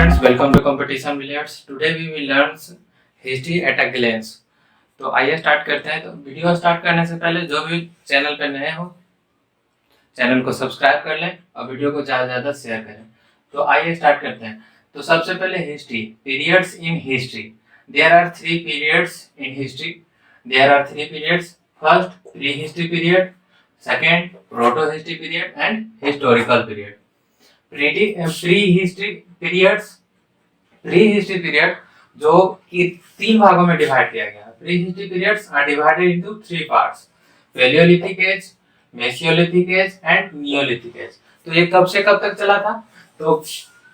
friends, welcome to Competition Billiards. Today we will learn history at a glance. तो आइए start करते हैं। तो वीडियो स्टार्ट करने से पहले जो भी चैनल पे नए हो चैनल को सब्सक्राइब कर लें और वीडियो को ज़्यादा से ज़्यादा शेयर करें। तो आइए स्टार्ट करते हैं। तो सबसे पहले history, periods in history. There are 3 periods in history. There are 3 periods. First prehistory period, second protohistory period and historical period. Prehistory period जो कि 3 भागों में डिवाइड किया गया है। Prehistory periods are divided into 3 parts, paleolithic age, mesolithic age and neolithic age. तो ये कब से कब तक चला था? तो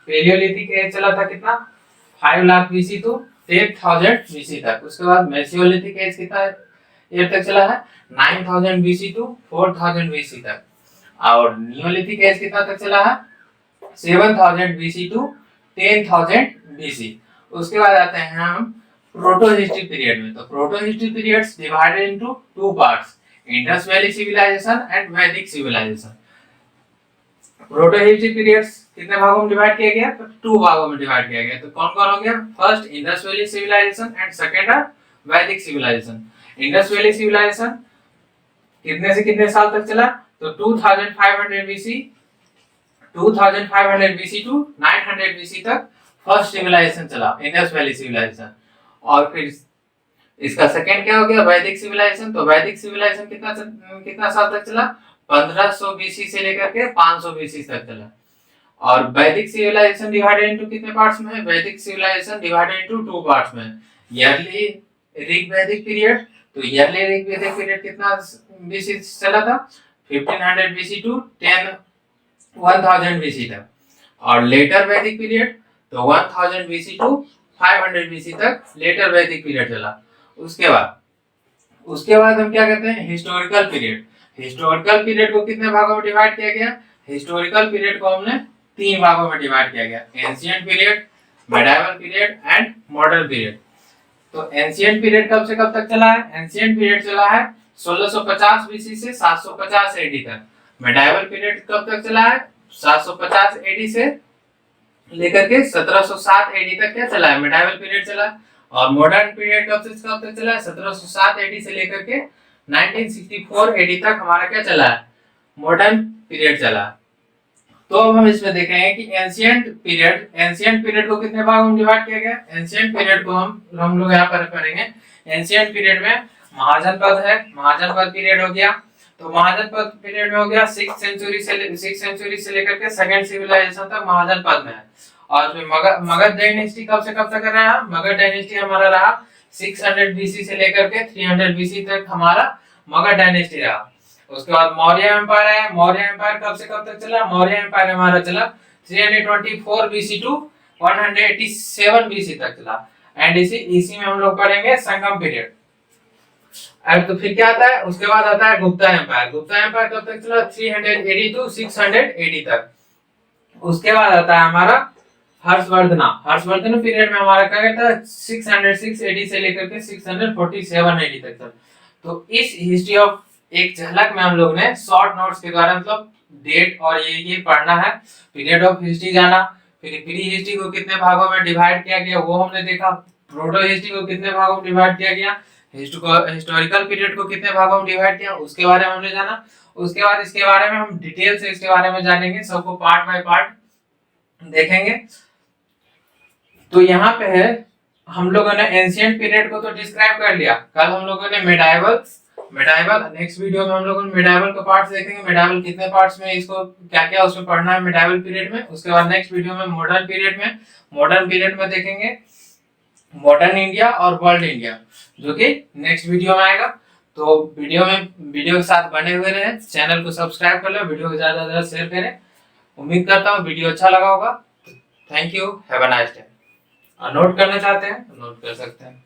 पैलियोलिथिक एज चला था कितना? 5 लाख बीसी टू 10,000 बीसी तक। उसके बाद मेसियोलिथिक एज कितना ईयर तक चला है? 9,000 बीसी टू 4,000 बीसी तक। और नियोलिथिक एज कितना तक चला है? 7,000 BC टू 10,000 BC। उसके बाद आते हैं हम प्रोटो हिस्ट्री पीरियड में। तो proto history periods divided into 2 parts, Indus valley civilisation and Vedic civilisation. Proto history periods कितने भागों में डिवाइड किया गया? तो 2 भागों में डिवाइड किया गया। तो कौन कौन हो गया? First Indus valley civilisation and second Vedic civilisation. Indus valley civilisation कितने से कितने साल तक चला? तो 2500 BC टू 900 BC तक फर्स्ट सिविलाइजेशन चला, इंडस वैली सिविलाइजेशन। और फिर इसका सेकंड क्या हो गया? वैदिक सिविलाइजेशन। तो वैदिक सिविलाइजेशन कितना साल तक चला? 1500 BC से लेकर के 500 BC तक चला। और वैदिक सिविलाइजेशन डिवाइडेड इनटू कितने पार्ट्स में है? Vedic civilization divided into 2 parts में। Early Rigvedic period. तो ईयरली ऋग्वैदिक पीरियड कितना BC चला था? 1500 BC टू 1000 BC तक। और लेटर वैदिक पीरियड तो 1000 BC टू 500 BC तक लेटर वैदिक पीरियड चला। उसके बाद हम क्या कहते हैं? Historical period. हिस्टोरिकल पीरियड को कितने भागों में डिवाइड किया गया? हिस्टोरिकल पीरियड को हमने 3 भागों में डिवाइड किया गया, ancient period, medieval period and modern period. तो एंशिएंट पीरियड कब से कब तक चला है? एंशिएंट पीरियड चला है 1650 BC से 750 AD तक। मेडिवल पीरियड कब तक चला है? 750 AD से लेकर के 1707 AD तक क्या चला है? मेडिवल पीरियड चला। और मॉडर्न पीरियड कब से कब तक चला है? 1707 AD से लेकर के 1964 AD तक हमारा क्या चला है? मॉडर्न पीरियड चला। तो अब हम इसमें देखेंगे कि एंशिएंट पीरियड को कितने भागों में डिवाइड किया गया? एंशिएंट पीरियड को हम लोग यहाँ पर करेंगे। एंशिएंट पीरियड में महाजनपद है, महाजनपद पीरियड हो गया। तो महाजनपद पीरियड में हो गया 6th सेंचुरी से लेकर के सेकंड सिविलाइजेशन तक महाजनपद में है। और फिर मगध डायनेस्टी कब से कब तक रहा? मगध डायनेस्टी हमारा रहा 600 BC से लेकर के 300 BC तक हमारा मगध डायनेस्टी रहा। उसके बाद मौर्य एम्पायर है। मौर्य एम्पायर कब से कब तक चला? मौर्य एम्पायर हमारा चला 324 BC टू 187 BC तक चला। एंड इसी में हम लोग पढ़ेंगे संगम पीरियड। अब तो फिर क्या आता है? उसके बाद आता है गुप्ता एम्पायर। गुप्ता एम्पायर कब तक चला? 300 AD टू 600 AD तक। उसके बाद आता है हमारा हर्षवर्धन पीरियड में हमारा क्या कहता है? 606 AD से लेकर के 647 AD तक चला। तो इस हिस्ट्री ऑफ एक झलक में हम लोग ने शॉर्ट नोट्स के द्वारा मतलब डेट और ये पढ़ना है, पीरियड ऑफ हिस्ट्री जाना। फिर प्री हिस्ट्री को कितने भागों में डिवाइड किया गया वो हमने देखा। प्रोटो हिस्ट्री को कितने भागों में डिवाइड किया गया, हिस्टोरिकल पीरियड को कितने भागों में डिवाइड किया उसके बारे में हमने जाना। उसके बाद इसके बारे में हम डिटेल से इसके बारे में जानेंगे, सबको पार्ट बाय पार्ट देखेंगे। तो यहाँ पे है हम लोगों ने एंशिएंट पीरियड को तो डिस्क्राइब कर लिया। कल हम लोगों ने मेडिवल नेक्स्ट वीडियो में हम लोग मेडिवल का पार्ट्स देखेंगे। मेडिवल कितने पार्ट्स में, इसको क्या क्या उसमें पढ़ना है मेडिवल पीरियड में। उसके बाद नेक्स्ट वीडियो में मॉडर्न पीरियड में देखेंगे मॉडर्न इंडिया और वर्ल्ड इंडिया, जो कि नेक्स्ट वीडियो में आएगा। तो वीडियो के साथ बने हुए रहे, चैनल को सब्सक्राइब कर लो, वीडियो को ज्यादा से ज्यादा शेयर करें। उम्मीद करता हूँ वीडियो अच्छा लगा होगा। Thank you, have a nice day. Note करना चाहते हैं तो नोट कर सकते हैं।